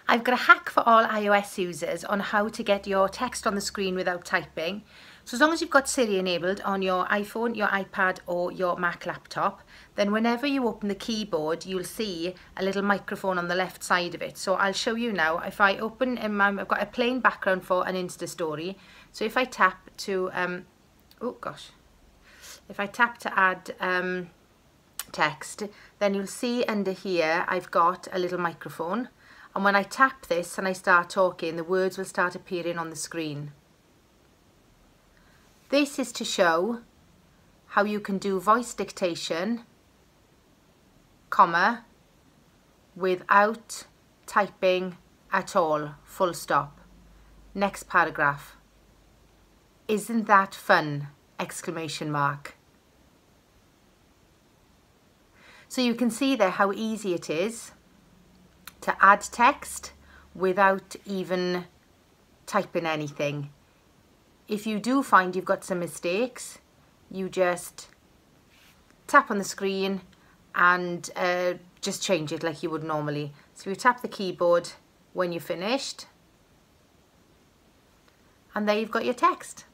I've got a hack for all iOS users on how to get your text on the screen without typing. So as long as you've got Siri enabled on your iPhone, your iPad or your Mac laptop, then whenever you open the keyboard, you'll see a little microphone on the left side of it. So I'll show you now. If I open, I've got a plain background for an Insta story. So if I tap to, if I tap to add text, then you'll see under here I've got a little microphone. And when I tap this and I start talking, the words will start appearing on the screen. This is to show how you can do voice dictation, comma, without typing at all, full stop. Next paragraph. Isn't that fun? Exclamation mark. So you can see there how easy it is to add text without even typing anything. If you do find you've got some mistakes, you just tap on the screen and just change it like you would normally. So you tap the keyboard when you're finished, and there you've got your text.